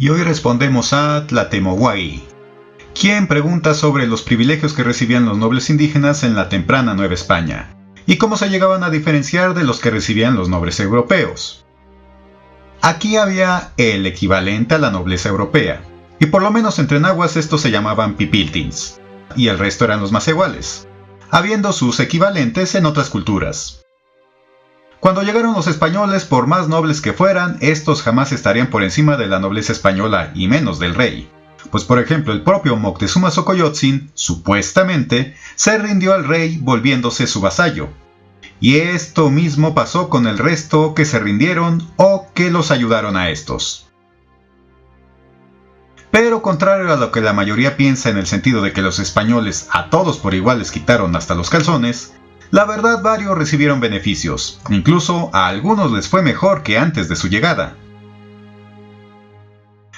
Y hoy respondemos a Tlatemohuai, quien pregunta sobre los privilegios que recibían los nobles indígenas en la temprana Nueva España, y cómo se llegaban a diferenciar de los que recibían los nobles europeos. Aquí había el equivalente a la nobleza europea, y por lo menos entre nahuas estos se llamaban pipiltins, y el resto eran los macehuales, habiendo sus equivalentes en otras culturas. Cuando llegaron los españoles, por más nobles que fueran, estos jamás estarían por encima de la nobleza española y menos del rey. Pues por ejemplo, el propio Moctezuma Xocoyotzin, supuestamente, se rindió al rey volviéndose su vasallo. Y esto mismo pasó con el resto que se rindieron o que los ayudaron a estos. Pero contrario a lo que la mayoría piensa en el sentido de que los españoles a todos por igual les quitaron hasta los calzones, la verdad varios recibieron beneficios, incluso a algunos les fue mejor que antes de su llegada.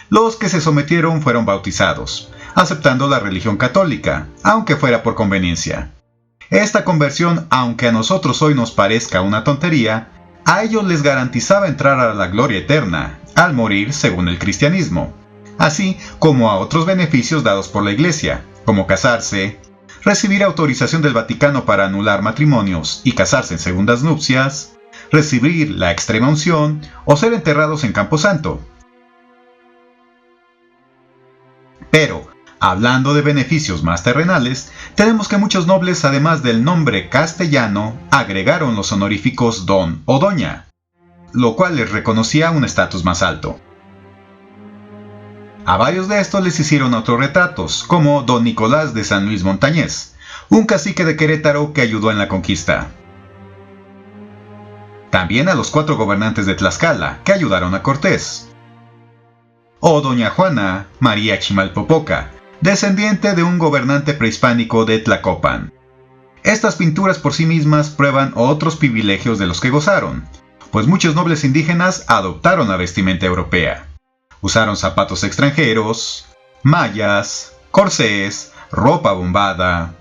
Los que se sometieron fueron bautizados, aceptando la religión católica, aunque fuera por conveniencia. Esta conversión, aunque a nosotros hoy nos parezca una tontería, a ellos les garantizaba entrar a la gloria eterna, al morir según el cristianismo, así como a otros beneficios dados por la Iglesia, como casarse, recibir autorización del Vaticano para anular matrimonios y casarse en segundas nupcias, recibir la extrema unción o ser enterrados en Camposanto. Pero, hablando de beneficios más terrenales, tenemos que muchos nobles, además del nombre castellano, agregaron los honoríficos don o doña, lo cual les reconocía un estatus más alto. A varios de estos les hicieron autorretratos, como don Nicolás de San Luis Montañés, un cacique de Querétaro que ayudó en la conquista. También a los 4 gobernantes de Tlaxcala, que ayudaron a Cortés. O doña Juana María Chimalpopoca, descendiente de un gobernante prehispánico de Tlacopan. Estas pinturas por sí mismas prueban otros privilegios de los que gozaron, pues muchos nobles indígenas adoptaron la vestimenta europea. Usaron zapatos extranjeros, mallas, corsés, ropa bombada,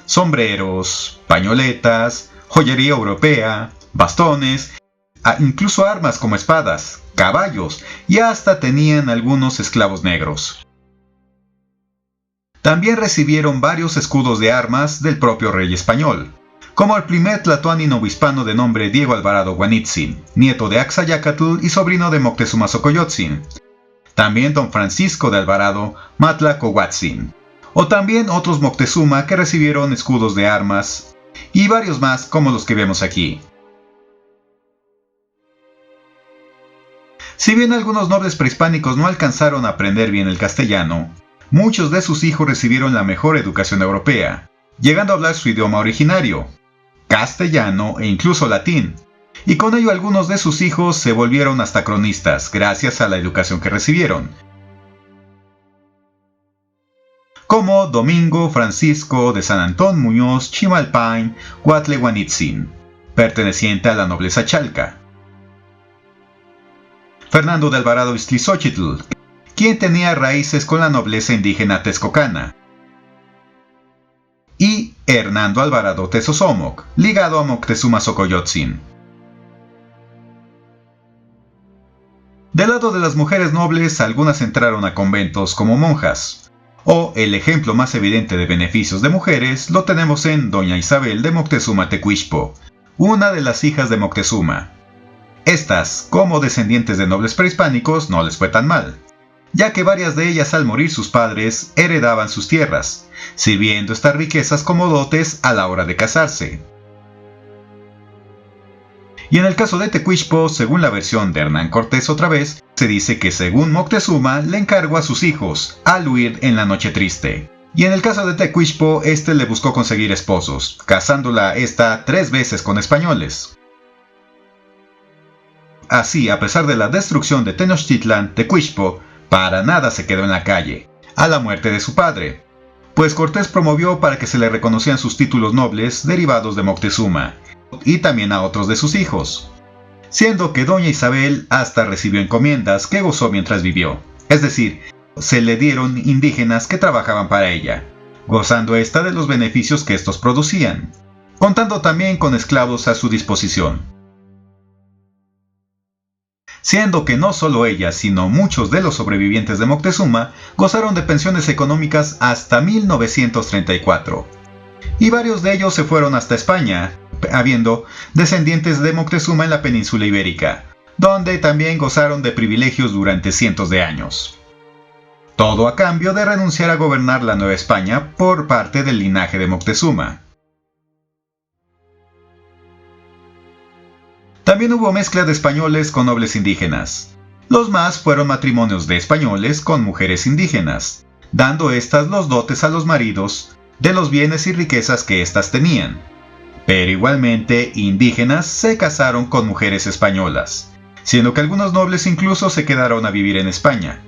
sombreros, pañoletas, joyería europea, bastones, incluso armas como espadas, caballos y hasta tenían algunos esclavos negros. También recibieron varios escudos de armas del propio rey español, como el primer tlatoani novohispano de nombre Diego Alvarado Guanitzin, nieto de Axayácatl y sobrino de Moctezuma Xocoyotzin. También don Francisco de Alvarado Matlacohuatzin, o también otros Moctezuma que recibieron escudos de armas, y varios más como los que vemos aquí. Si bien algunos nobles prehispánicos no alcanzaron a aprender bien el castellano, muchos de sus hijos recibieron la mejor educación europea, llegando a hablar su idioma originario, castellano e incluso latín, y con ello algunos de sus hijos se volvieron hasta cronistas gracias a la educación que recibieron, como Domingo Francisco de San Antón Muñoz Chimalpain Cuatleguanitzin, perteneciente a la nobleza chalca. Fernando de Alvarado Iztlizóchitl, quien tenía raíces con la nobleza indígena texcocana. Y Hernando Alvarado Tezosomoc, ligado a Moctezuma Xocoyotzin. Del lado de las mujeres nobles, algunas entraron a conventos como monjas, o el ejemplo más evidente de beneficios de mujeres lo tenemos en doña Isabel de Moctezuma Tecuixpo, una de las hijas de Moctezuma. Estas, como descendientes de nobles prehispánicos, no les fue tan mal, ya que varias de ellas al morir sus padres heredaban sus tierras, sirviendo estas riquezas como dotes a la hora de casarse. Y en el caso de Tecuixpo, según la versión de Hernán Cortés otra vez, se dice que según Moctezuma le encargó a sus hijos al huir en la noche triste. Y en el caso de Tecuixpo, este le buscó conseguir esposos, casándola esta 3 veces con españoles. Así, a pesar de la destrucción de Tenochtitlan, Tecuixpo para nada se quedó en la calle, a la muerte de su padre, pues Cortés promovió para que se le reconocieran sus títulos nobles derivados de Moctezuma, y también a otros de sus hijos, siendo que doña Isabel hasta recibió encomiendas que gozó mientras vivió, es decir, se le dieron indígenas que trabajaban para ella, gozando ésta de los beneficios que estos producían, contando también con esclavos a su disposición. siendo que no solo ella, sino muchos de los sobrevivientes de Moctezuma gozaron de pensiones económicas hasta 1934. Y varios de ellos se fueron hasta España, habiendo descendientes de Moctezuma en la península ibérica, donde también gozaron de privilegios durante cientos de años. Todo a cambio de renunciar a gobernar la Nueva España por parte del linaje de Moctezuma. También hubo mezcla de españoles con nobles indígenas. Los más fueron matrimonios de españoles con mujeres indígenas, dando éstas los dotes a los maridos de los bienes y riquezas que éstas tenían. Pero igualmente indígenas se casaron con mujeres españolas, siendo que algunos nobles incluso se quedaron a vivir en España.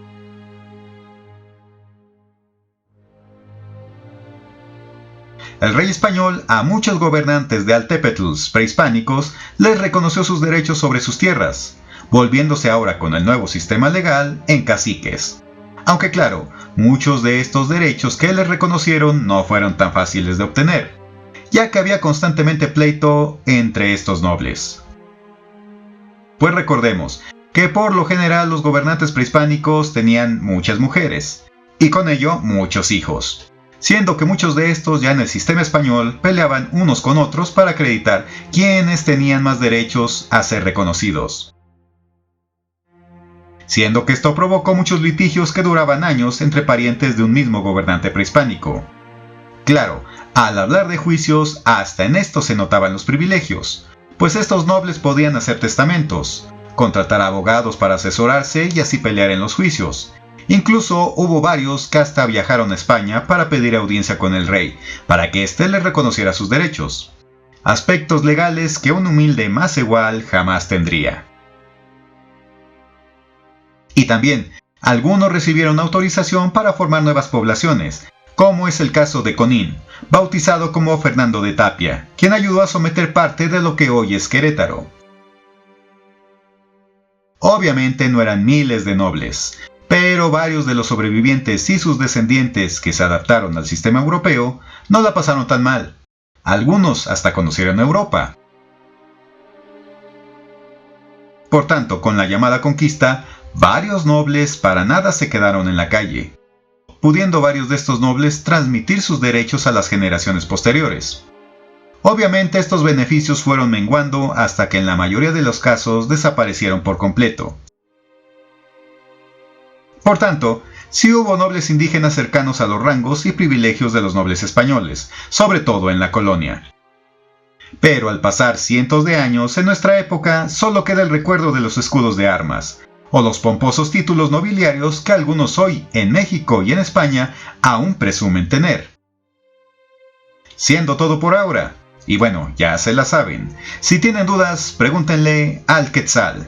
El rey español a muchos gobernantes de altépetls prehispánicos les reconoció sus derechos sobre sus tierras, volviéndose ahora con el nuevo sistema legal en caciques. Aunque claro, muchos de estos derechos que les reconocieron no fueron tan fáciles de obtener, ya que había constantemente pleito entre estos nobles. Pues recordemos que por lo general los gobernantes prehispánicos tenían muchas mujeres, y con ello muchos hijos, siendo que muchos de estos ya en el sistema español peleaban unos con otros para acreditar quiénes tenían más derechos a ser reconocidos. Siendo que esto provocó muchos litigios que duraban años entre parientes de un mismo gobernante prehispánico. Claro, al hablar de juicios, hasta en esto se notaban los privilegios, pues estos nobles podían hacer testamentos, contratar abogados para asesorarse y así pelear en los juicios. Incluso hubo varios que hasta viajaron a España para pedir audiencia con el rey, para que éste les reconociera sus derechos. Aspectos legales que un humilde Macehual jamás tendría. Y también, algunos recibieron autorización para formar nuevas poblaciones, como es el caso de Conín, bautizado como Fernando de Tapia, quien ayudó a someter parte de lo que hoy es Querétaro. Obviamente no eran miles de nobles, pero varios de los sobrevivientes y sus descendientes que se adaptaron al sistema europeo no la pasaron tan mal. Algunos hasta conocieron Europa. Por tanto, con la llamada conquista, varios nobles para nada se quedaron en la calle, pudiendo varios de estos nobles transmitir sus derechos a las generaciones posteriores. Obviamente estos beneficios fueron menguando hasta que en la mayoría de los casos desaparecieron por completo. Por tanto, sí hubo nobles indígenas cercanos a los rangos y privilegios de los nobles españoles, sobre todo en la colonia. Pero al pasar cientos de años, en nuestra época solo queda el recuerdo de los escudos de armas, o los pomposos títulos nobiliarios que algunos hoy en México y en España aún presumen tener. Siendo todo por ahora, y bueno, ya se la saben, si tienen dudas, pregúntenle al Quetzal.